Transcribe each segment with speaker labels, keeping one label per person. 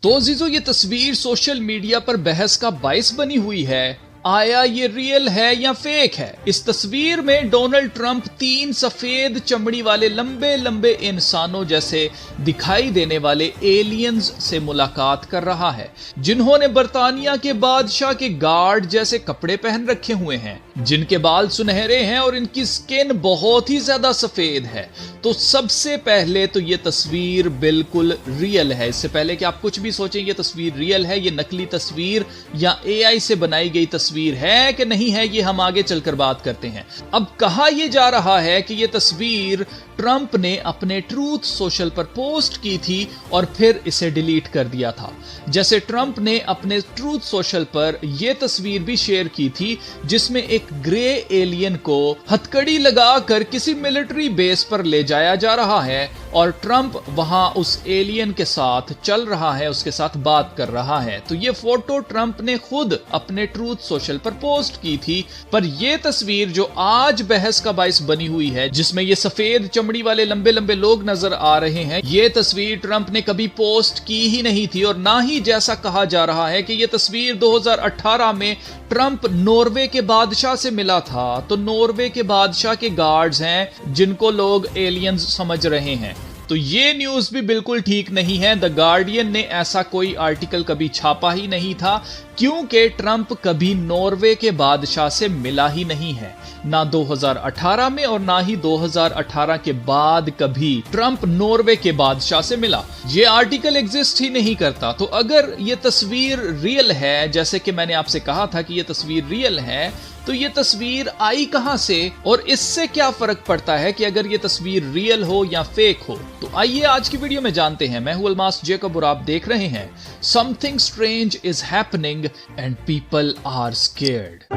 Speaker 1: तो अजीजों, ये तस्वीर सोशल मीडिया पर बहस का बाइस बनी हुई है। आया ये रियल है या फेक है? इस तस्वीर में डोनाल्ड ट्रंप तीन सफेद चमड़ी वाले लंबे लंबे इंसानों जैसे दिखाई देने वाले एलियंस से मुलाकात कर रहा है, जिन्होंने बर्तानिया के बादशाह के गार्ड जैसे कपड़े पहन रखे हुए हैं, जिनके बाल सुनहरे हैं और इनकी स्किन बहुत ही ज्यादा सफेद है। तो सबसे पहले तो ये तस्वीर बिल्कुल रियल है। इससे पहले कि आप कुछ भी सोचें ये तस्वीर रियल है, ये नकली तस्वीर या एआई से बनाई गई तस्वीर है कि नहीं है, ये हम आगे चलकर बात करते हैं। अब कहा यह जा रहा है कि यह तस्वीर ट्रंप ने अपने ट्रूथ सोशल पर पोस्ट की थी और फिर इसे डिलीट कर दिया था। जैसे ट्रंप ने अपने ट्रूथ सोशल पर यह तस्वीर भी शेयर की थी जिसमें एक ग्रे एलियन को हथकड़ी लगाकर किसी मिलिट्री बेस पर ले जाया जा रहा है और ट्रंप वहां उस एलियन के साथ चल रहा है, उसके साथ बात कर रहा है। तो यह फोटो ट्रंप ने खुद अपने ट्रूथ सोशल पर पोस्ट की थी। पर यह तस्वीर जो आज बहस का बाइस बनी हुई है, जिसमें ये सफेद चमड़ी वाले लंबे लंबे लोग नजर आ रहे हैं, यह तस्वीर ट्रंप ने कभी पोस्ट की ही नहीं थी। और ना ही जैसा कहा जा रहा है कि यह तस्वीर 2018 में ट्रंप नॉर्वे के बादशाह से मिला था, तो नॉर्वे के बादशाह के गार्ड्स हैं जिनको लोग एलियंस समझ रहे हैं। तो ये न्यूज भी बिल्कुल ठीक नहीं है। द गार्डियन ने ऐसा कोई आर्टिकल कभी छापा ही नहीं था, क्योंकि ट्रंप कभी नॉर्वे के बादशाह से मिला ही नहीं है, ना 2018 में और ना ही 2018 के बाद कभी ट्रंप नॉर्वे के बादशाह से मिला। ये आर्टिकल एग्जिस्ट ही नहीं करता। तो अगर ये तस्वीर रियल है, जैसे कि मैंने आपसे कहा था कि ये तस्वीर रियल है, तो ये तस्वीर आई कहां से और इससे क्या फर्क पड़ता है कि अगर ये तस्वीर रियल हो या फेक हो? तो आइए आज की वीडियो में जानते हैं। मैं हूं अलमास जेकब और आप देख रहे हैं something strange is happening and people are scared.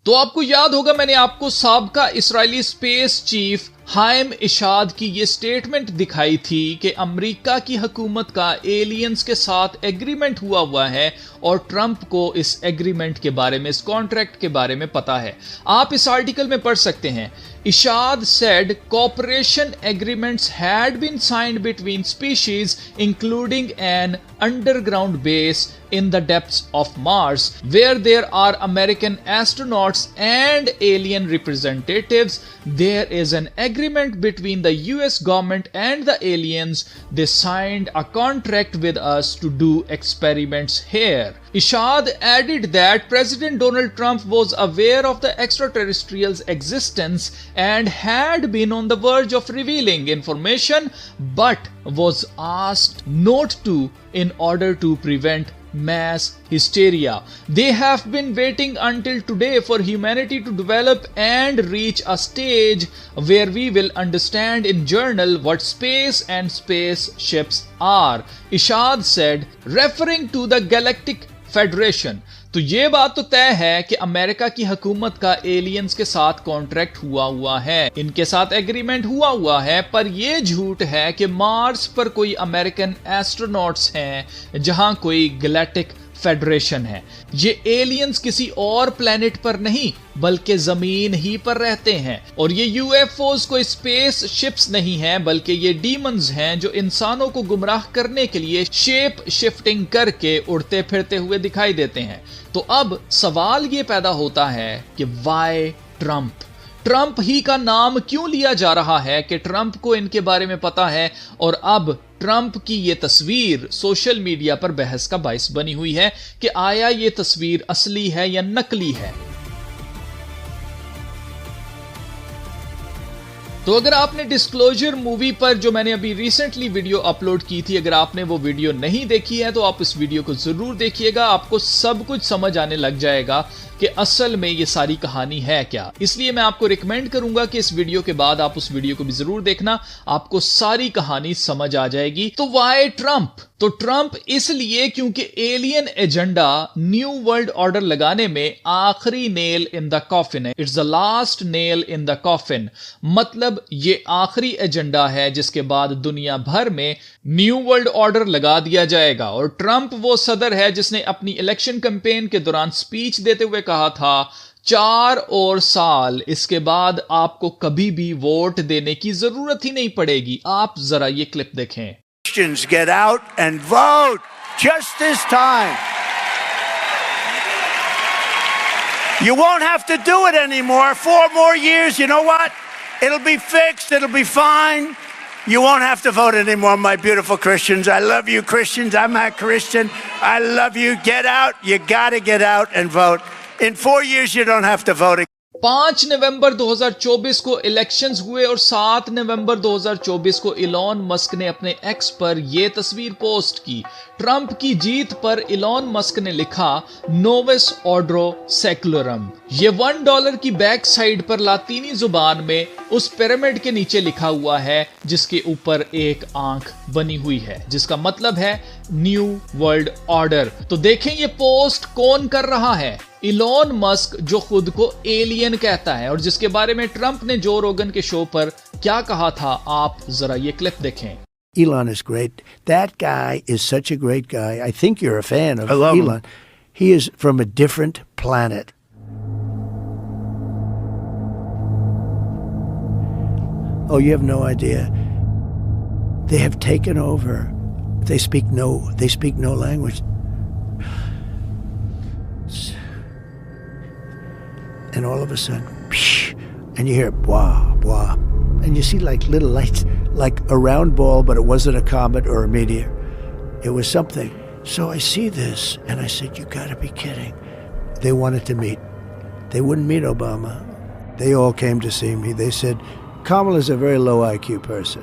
Speaker 1: तो आपको याद होगा, मैंने आपको साबका Israeli space chief Haim Eshed की ये स्टेटमेंट दिखाई थी कि अमेरिका की हुकूमत का एलियंस के साथ एग्रीमेंट हुआ है और ट्रंप को इस एग्रीमेंट के बारे में, इस कॉन्ट्रैक्ट के बारे में पता है। आप इस आर्टिकल में पढ़ सकते हैं। Ishad said cooperation agreements had been signed between species, including an underground base in the depths of Mars, where there are American astronauts and alien representatives. There is an agreement between the US government and the aliens. They signed a contract with us to do experiments here. Ishad added that President Donald Trump was aware of the extraterrestrials' existence and had been on the verge of revealing information, but was asked not to in order to prevent mass hysteria. They have been waiting until today for humanity to develop and reach a stage where we will understand in journal what space and spaceships are, Ishad said, referring to the Galactic federation. तो ये बात तो तय है कि America की हुकूमत का एलियंस के साथ कॉन्ट्रैक्ट हुआ है, इनके साथ एग्रीमेंट हुआ है। पर यह झूठ है कि मार्स पर कोई अमेरिकन एस्ट्रोनॉट्स हैं, जहां कोई गैलेक्टिक फेडरेशन है। ये एलियंस किसी और प्लेनेट पर नहीं बल्कि जमीन ही पर रहते हैं। और ये यूएफओस कोई स्पेस शिप्स नहीं है, बल्कि ये डीमंस हैं जो इंसानों को गुमराह करने के लिए शेप शिफ्टिंग करके उड़ते फिरते हुए दिखाई देते हैं। तो अब सवाल ये पैदा होता है कि वाई ट्रंप ही का नाम क्यों लिया जा रहा है कि ट्रंप को इनके बारे में पता है। और अब ट्रंप की यह तस्वीर सोशल मीडिया पर बहस का बाइस बनी हुई है कि आया ये तस्वीर असली है या नकली है। तो अगर आपने डिस्क्लोजर मूवी पर जो मैंने अभी रिसेंटली वीडियो अपलोड की थी, अगर आपने वो वीडियो नहीं देखी है तो आप इस वीडियो को जरूर देखिएगा। आपको सब कुछ समझ आने लग जाएगा कि असल में ये सारी कहानी है क्या। इसलिए मैं आपको रिकमेंड करूंगा कि इस वीडियो के बाद आप उस वीडियो को भी जरूर देखना, आपको सारी कहानी समझ आ जाएगी। तो वाई ट्रंप? तो ट्रंप इसलिए क्योंकि alien agenda new world order लगाने में आखिरी नेल इन द कॉफिन है। It's the last nail in the coffin, मतलब ये आखिरी एजेंडा है जिसके बाद दुनिया भर में न्यू वर्ल्ड ऑर्डर लगा दिया जाएगा। और ट्रंप वो सदर है जिसने अपनी इलेक्शन कैंपेन के दौरान स्पीच देते हुए कहा था 4 और साल इसके बाद आपको कभी भी वोट देने की जरूरत ही नहीं पड़ेगी। आप जरा ये क्लिप देखें।
Speaker 2: Christians, get out and vote just this time. You won't have to do it anymore. 4 more years, you know what? It'll be fixed, it'll be fine. You won't have to vote anymore, my beautiful Christians. I love you, Christians. I'm a Christian. I love you. Get out. You got to get out and vote. In 4 years, you don't have to vote.
Speaker 1: 5 नवंबर 2024 को elections हुए और 7 नवंबर 2024 को Elon Musk ने अपने x पर यह तस्वीर post की। ट्रंप की जीत पर इलॉन मस्क ने लिखा नोवेस ऑर्डरो सेकुलरम। ये $1 की बैक साइड पर लातीनी जुबान में उस पिरामिड के नीचे लिखा हुआ है जिसके ऊपर एक आंख बनी हुई है, जिसका मतलब है न्यू वर्ल्ड ऑर्डर। तो देखें ये पोस्ट कौन कर रहा है? इलॉन मस्क, जो खुद को एलियन कहता है और जिसके बारे में ट्रंप ने जो रोगन के शो पर क्या कहा था, आप जरा ये क्लिप देखें।
Speaker 2: Elon is great. That guy is such a great guy. I think you're a fan of Elon. He is from a different planet. Oh, you have no idea. They have taken over. They speak no language. And all of a sudden, and you hear blah, blah. And you see like little lights, like a round ball, but it wasn't a comet or a meteor. It was something. So I see this, and I said, you gotta be kidding. They wanted to meet. They wouldn't meet Obama. They all came to see me. They said, Kamala's a very low IQ person.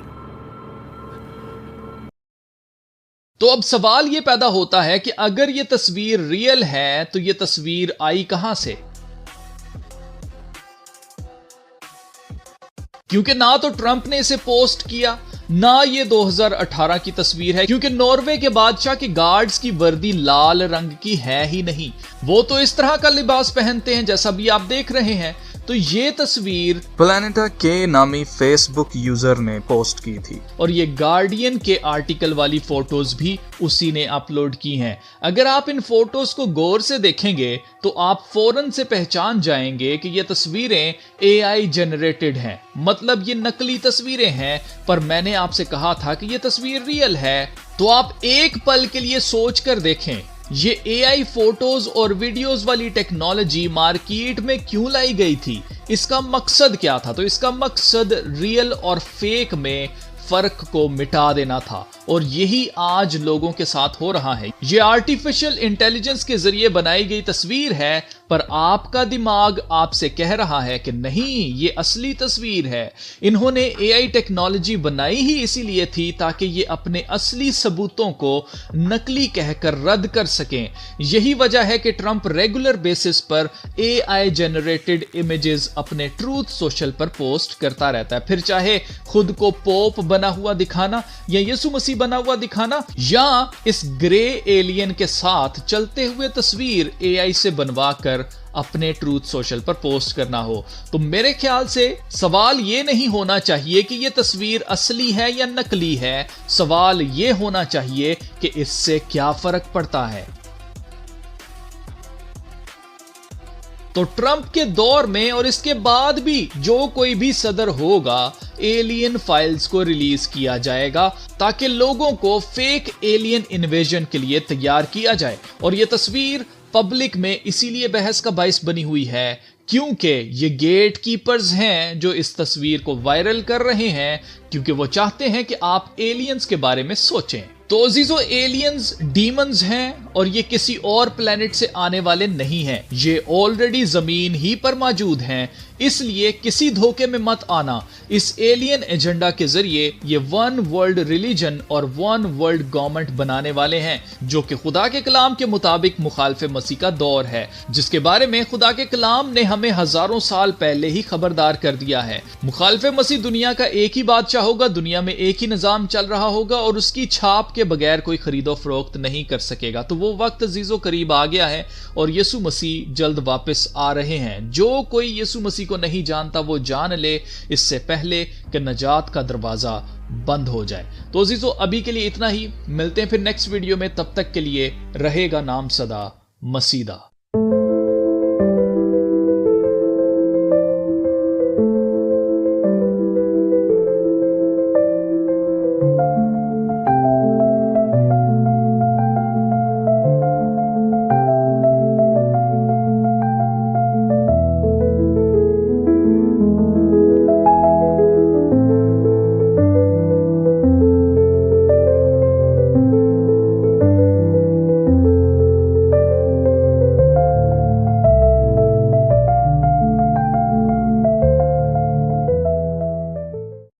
Speaker 1: तो अब सवाल ये पैदा होता है कि अगर ये तस्वीर रियल है तो ये तस्वीर आई कहां से? क्योंकि ना तो ट्रंप ने इसे पोस्ट किया, ना ये 2018 की तस्वीर है, क्योंकि नॉर्वे के बादशाह के गार्ड्स की वर्दी लाल रंग की है ही नहीं। वो तो इस तरह का लिबास पहनते हैं जैसा भी आप देख रहे हैं। तो ये तस्वीर प्लैनेटा के नामी फेसबुक यूजर ने पोस्ट की थी और ये गार्डियन के आर्टिकल वाली फोटोज भी उसी ने अपलोड की हैं। अगर आप इन फोटोज को गौर से देखेंगे तो आप फौरन से पहचान जाएंगे कि ये तस्वीरें AI जनरेटेड हैं, मतलब ये नकली तस्वीरें हैं। पर मैंने आपसे कहा था कि ये तस्वीर रियल है। तो आप एक पल के लिए सोच कर देखें, ये AI फोटोज और वीडियोस वाली टेक्नोलॉजी मार्केट में क्यों लाई गई थी? इसका मकसद क्या था? तो इसका मकसद रियल और फेक में फर्क को मिटा देना था और यही आज लोगों के साथ हो रहा है। ये आर्टिफिशियल इंटेलिजेंस के जरिए बनाई गई तस्वीर है, पर आपका दिमाग आपसे कह रहा है कि नहीं, ये असली तस्वीर है। इन्होंने AI टेक्नोलॉजी बनाई ही इसीलिए थी ताकि ये अपने असली सबूतों को नकली कहकर रद्द कर सकें। यही वजह है कि ट्रंप रेगुलर बेसिस पर AI जनरेटेड इमेजेस अपने ट्रूथ सोशल पर पोस्ट करता रहता है, फिर चाहे खुद को पोप बना हुआ दिखाना या यीशु मसीह बना हुआ दिखाना या इस ग्रे एलियन के साथ चलते हुए तस्वीर AI से बनवाकर अपने ट्रूथ सोशल पर पोस्ट करना हो। तो मेरे ख्याल से सवाल ये नहीं होना चाहिए कि ये तस्वीर असली है या नकली है, सवाल ये होना चाहिए कि इससे क्या फर्क पड़ता है। तो ट्रंप के दौर में और इसके बाद भी जो कोई भी सदर होगा, एलियन फाइल्स को रिलीज किया जाएगा ताकि लोगों को फेक एलियन इन्वेजन के लिए तैयार किया जाए। और यह तस्वीर पब्लिक में इसीलिए बहस का बाइस बनी हुई है क्योंकि ये गेट कीपर्स हैं जो इस तस्वीर को वायरल कर रहे हैं, क्योंकि वो चाहते हैं कि आप एलियंस के बारे में सोचें। तो अजीजों, एलियंस डीमंस हैं और ये किसी और प्लेनेट से आने वाले नहीं हैं, ये ऑलरेडी जमीन ही पर मौजूद हैं। इसलिए किसी धोखे में मत आना। इस एलियन एजेंडा के जरिए ये वन वर्ल्ड रिलीजन और वन वर्ल्ड गवर्नमेंट बनाने वाले हैं, जो कि खुदा के कलाम के मुताबिक मुखालिफ मसीह का दौर है, जिसके बारे में खुदा के कलाम ने हमें हजारों साल पहले ही खबरदार कर दिया है। मुखालिफ मसीह दुनिया का एक ही बादशाह होगा, दुनिया में एक ही निजाम चल रहा होगा और उसकी छाप के बगैर कोई खरीदो फरोख्त नहीं कर सकेगा। तो वो वक्त अजीजों करीब आ गया है और यीशु मसीह जल्द वापस आ रहे हैं। जो कोई यीशु मसीह को नहीं जानता वो जान ले इससे पहले कि नजात का दरवाजा बंद हो जाए। तो अजीजों, अभी के लिए इतना ही, मिलते हैं फिर नेक्स्ट वीडियो में। तब तक के लिए रहेगा नाम सदा मसीदा।